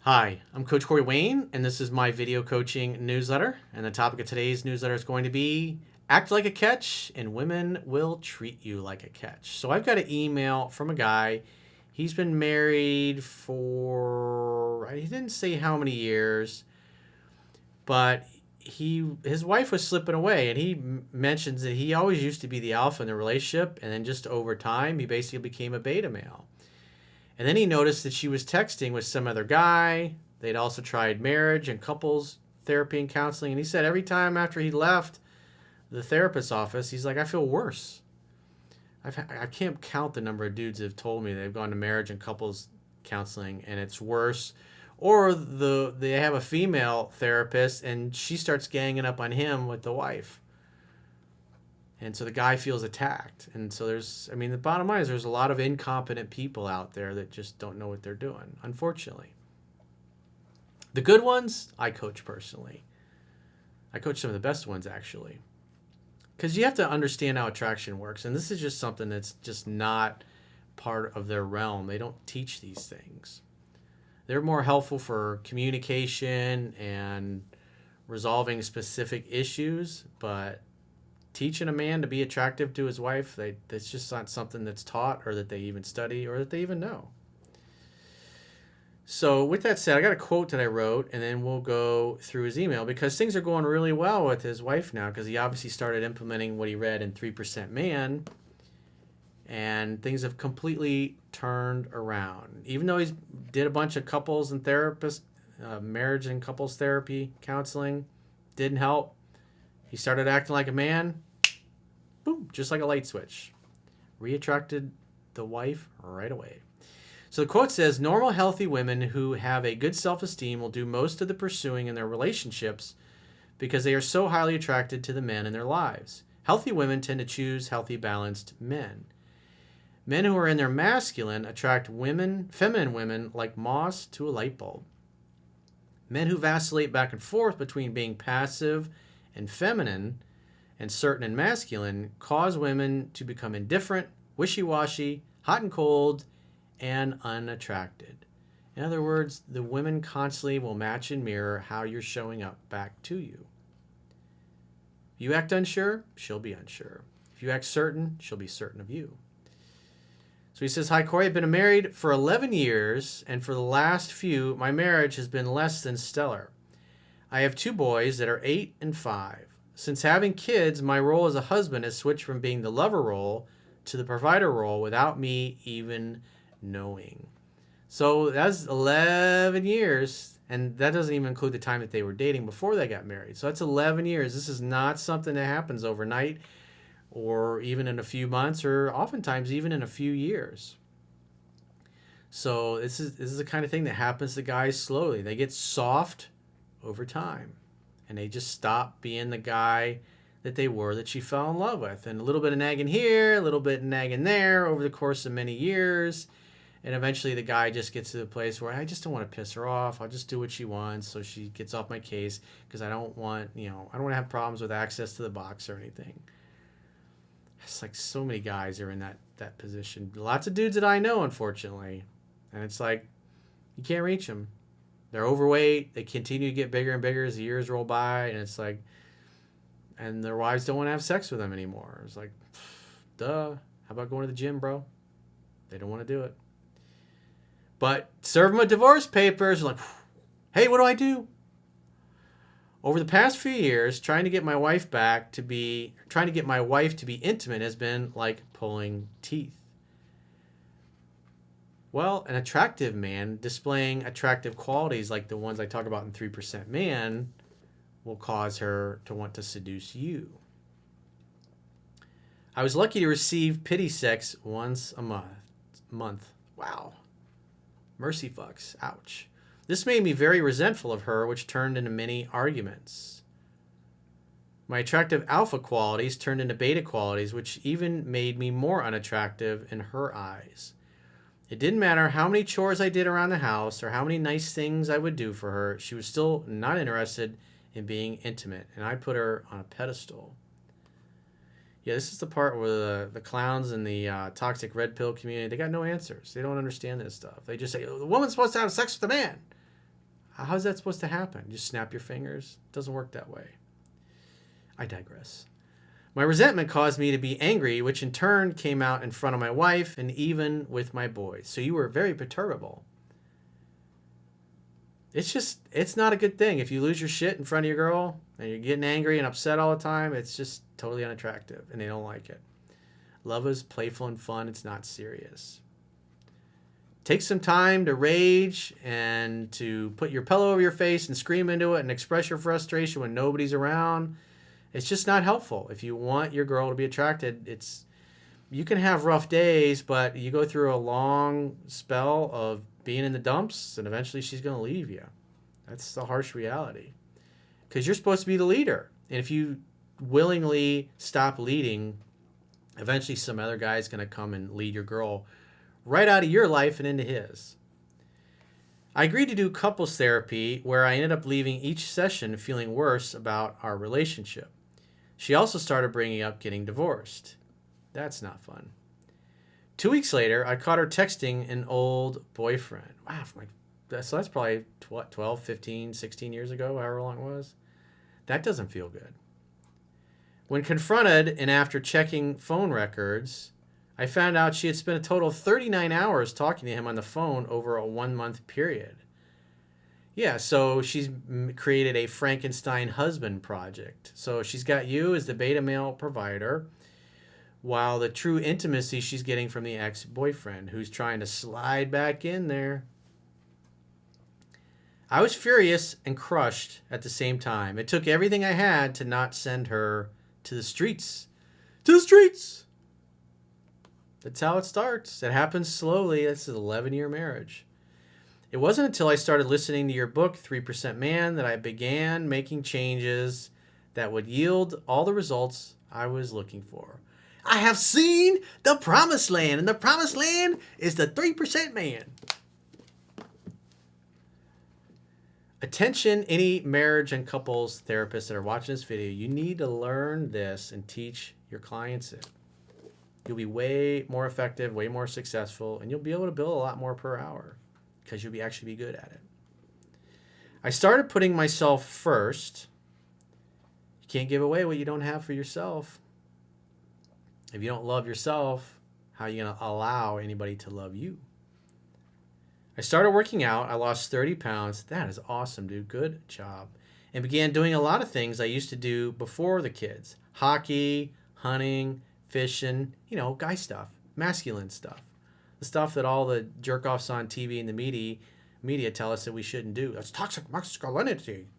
Hi, I'm Coach Corey Wayne, and this is my video coaching newsletter. And the topic of today's newsletter is going to be act like a catch, and women will treat you like a catch. So I've got an email from a guy. He's been married for, he didn't say how many years, but his wife was slipping away, and he mentions that he always used to be the alpha in the relationship, and then just over time, he basically became a beta male. And then he noticed that she was texting with some other guy. They'd also tried marriage and couples therapy and counseling. And he said every time after he left the therapist's office, he's like, I feel worse. I can't count the number of dudes that have told me they've gone to marriage and couples counseling and it's worse. Or they have a female therapist and she starts ganging up on him with the wife. And so the guy feels attacked. And so the bottom line is there's a lot of incompetent people out there that just don't know what they're doing, unfortunately. The good ones, I coach personally. I coach some of the best ones, actually. Because you have to understand how attraction works. And this is just something that's just not part of their realm. They don't teach these things. They're more helpful for communication and resolving specific issues, but teaching a man to be attractive to his wife, that's just not something that's taught or that they even study or that they even know. So with that said, I got a quote that I wrote, and then we'll go through his email because things are going really well with his wife now because he obviously started implementing what he read in 3% Man, and things have completely turned around. Even though he's did a bunch of couples and therapists, marriage and couples therapy, counseling, didn't help. He started acting like a man. Boom, just like a light switch. Reattracted the wife right away. So the quote says, normal, healthy women who have a good self-esteem will do most of the pursuing in their relationships because they are so highly attracted to the men in their lives. Healthy women tend to choose healthy, balanced men. Men who are in their masculine attract feminine women like moths to a light bulb. Men who vacillate back and forth between being passive and feminine and certain and masculine cause women to become indifferent, wishy-washy, hot and cold, and unattracted. In other words, the women constantly will match and mirror how you're showing up back to you. If you act unsure, she'll be unsure. If you act certain, she'll be certain of you. So he says, hi, Corey. I've been married for 11 years, and for the last few, my marriage has been less than stellar. I have 2 boys that are 8 and 5. Since having kids, my role as a husband has switched from being the lover role to the provider role without me even knowing. So that's 11 years, and that doesn't even include the time that they were dating before they got married. So that's 11 years. This is not something that happens overnight or even in a few months or oftentimes even in a few years. So this is the kind of thing that happens to guys slowly. They get soft over time, and they just stop being the guy that they were that she fell in love with. And a little bit of nagging here, a little bit of nagging there over the course of many years. And eventually the guy just gets to the place where I just don't want to piss her off. I'll just do what she wants so she gets off my case because I don't want to have problems with access to the box or anything. It's like so many guys are in that position. Lots of dudes that I know, unfortunately. And it's like you can't reach them. They're overweight. They continue to get bigger and bigger as the years roll by. And it's like, and their wives don't want to have sex with them anymore. It's like, duh. How about going to the gym, bro? They don't want to do it. But serve them with divorce papers. Like, hey, what do I do? Over the past few years, trying to get my wife to be intimate has been like pulling teeth. Well, an attractive man displaying attractive qualities like the ones I talk about in 3% Man will cause her to want to seduce you. I was lucky to receive pity sex once a month. Wow. Mercy fucks. Ouch. This made me very resentful of her, which turned into many arguments. My attractive alpha qualities turned into beta qualities, which even made me more unattractive in her eyes. It didn't matter how many chores I did around the house or how many nice things I would do for her. She was still not interested in being intimate, and I put her on a pedestal. Yeah, this is the part where the clowns in the toxic red pill community, they got no answers. They don't understand this stuff. They just say, the woman's supposed to have sex with the man. How's that supposed to happen? Just snap your fingers? It doesn't work that way. I digress. My resentment caused me to be angry, which in turn came out in front of my wife and even with my boys. So you were very perturbable. It's not a good thing. If you lose your shit in front of your girl and you're getting angry and upset all the time, it's just totally unattractive and they don't like it. Love is playful and fun. It's not serious. Take some time to rage and to put your pillow over your face and scream into it and express your frustration when nobody's around. It's just not helpful. If you want your girl to be attracted, you can have rough days, but you go through a long spell of being in the dumps and eventually she's going to leave you. That's the harsh reality. Because you're supposed to be the leader. And if you willingly stop leading, eventually some other guy's going to come and lead your girl right out of your life and into his. I agreed to do couples therapy where I ended up leaving each session feeling worse about our relationship. She also started bringing up getting divorced. That's not fun. 2 weeks later, I caught her texting an old boyfriend. Wow, so that's probably 12, 15, 16 years ago, however long it was. That doesn't feel good. When confronted and after checking phone records, I found out she had spent a total of 39 hours talking to him on the phone over a 1-month period. Yeah, so she's created a Frankenstein husband project. So she's got you as the beta male provider, while the true intimacy she's getting from the ex-boyfriend who's trying to slide back in there. I was furious and crushed at the same time. It took everything I had to not send her to the streets. To the streets! That's how it starts. It happens slowly. That's an 11-year marriage. It wasn't until I started listening to your book, 3% Man, that I began making changes that would yield all the results I was looking for. I have seen the promised land, and the promised land is the 3% man. Attention, any marriage and couples therapists that are watching this video, you need to learn this and teach your clients it. You'll be way more effective, way more successful, and you'll be able to bill a lot more per hour because you'll actually be good at it. I started putting myself first. You can't give away what you don't have for yourself. If you don't love yourself, how are you going to allow anybody to love you? I started working out. I lost 30 pounds. That is awesome, dude. Good job. And began doing a lot of things I used to do before the kids. Hockey, hunting, fishing, guy stuff, masculine stuff. The stuff that all the jerk-offs on TV and the media tell us that we shouldn't do. That's toxic masculinity.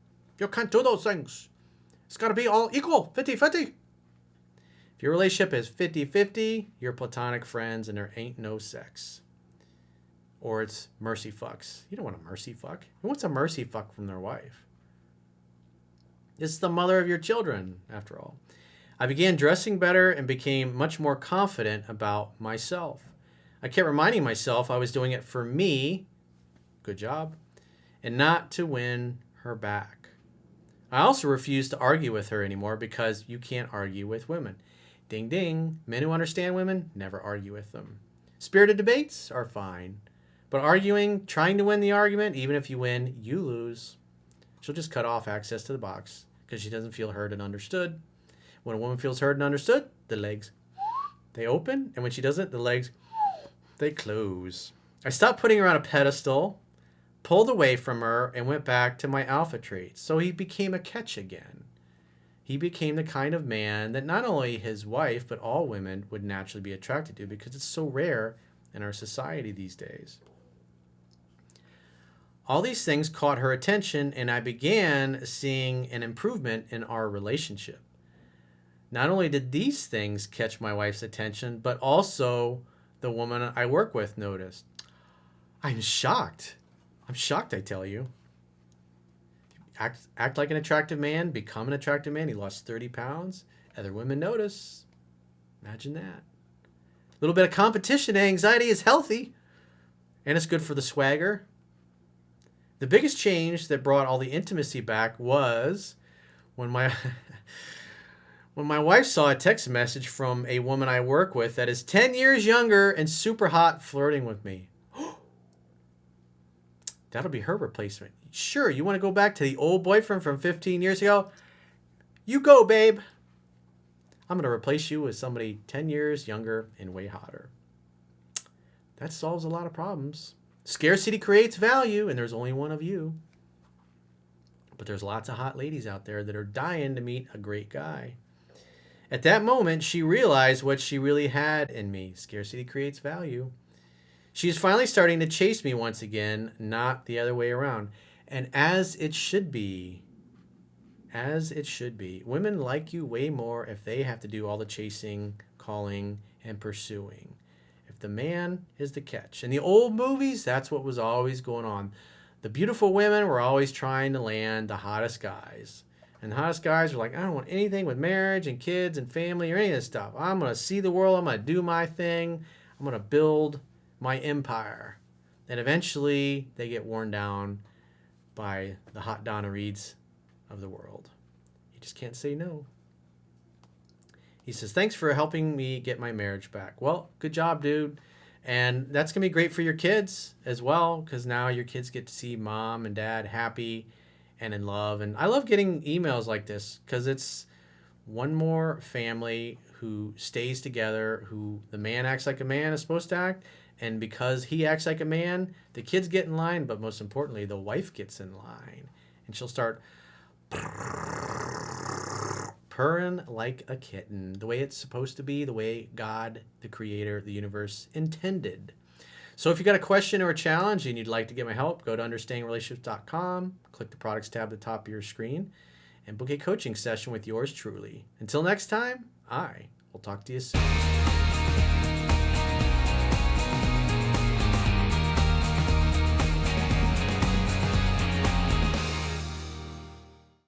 You can't do those things. It's got to be all equal, 50-50. If your relationship is 50-50, you're platonic friends and there ain't no sex. Or it's mercy fucks. You don't want a mercy fuck. Who wants a mercy fuck from their wife? It's the mother of your children, after all. I began dressing better and became much more confident about myself. I kept reminding myself I was doing it for me, good job, and not to win her back. I also refused to argue with her anymore because you can't argue with women. Ding ding, men who understand women never argue with them. Spirited debates are fine, but arguing, trying to win the argument, even if you win, you lose. She'll just cut off access to the box because she doesn't feel heard and understood. When a woman feels heard and understood, the legs, they open, and when she doesn't, the legs, they close. I stopped putting her on a pedestal, pulled away from her, and went back to my alpha traits. So he became a catch again. He became the kind of man that not only his wife, but all women would naturally be attracted to because it's so rare in our society these days. All these things caught her attention, and I began seeing an improvement in our relationship. Not only did these things catch my wife's attention, but also the woman I work with noticed. I'm shocked. I'm shocked, I tell you. Act like an attractive man, become an attractive man. He lost 30 pounds. Other women notice. Imagine that. A little bit of competition anxiety is healthy, and it's good for the swagger. The biggest change that brought all the intimacy back was when my wife saw a text message from a woman I work with that is 10 years younger and super hot flirting with me. That'll be her replacement. Sure, you want to go back to the old boyfriend from 15 years ago? You go, babe. I'm going to replace you with somebody 10 years younger and way hotter. That solves a lot of problems. Scarcity creates value, and there's only one of you. But there's lots of hot ladies out there that are dying to meet a great guy. At that moment, she realized what she really had in me. Scarcity creates value. She's finally starting to chase me once again, not the other way around. And as it should be, women like you way more if they have to do all the chasing, calling, and pursuing. If the man is the catch. In the old movies, that's what was always going on. The beautiful women were always trying to land the hottest guys. And the hottest guys were like, I don't want anything with marriage and kids and family or any of this stuff. I'm going to see the world. I'm going to do my thing. I'm going to build my empire. And eventually they get worn down by the hot Donna Reeds of the world. You just can't say no. He says, thanks for helping me get my marriage back. Well, good job, dude. And that's going to be great for your kids as well, because now your kids get to see mom and dad happy and in love. And I love getting emails like this because it's one more family who stays together, who the man acts like a man is supposed to act. And because he acts like a man, the kids get in line, but most importantly, the wife gets in line. And she'll start purring like a kitten, the way it's supposed to be, the way God, the creator of the universe, intended. So if you got a question or a challenge and you'd like to get my help, go to understandingrelationships.com, click the products tab at the top of your screen, and book a coaching session with yours truly. Until next time, I will talk to you soon.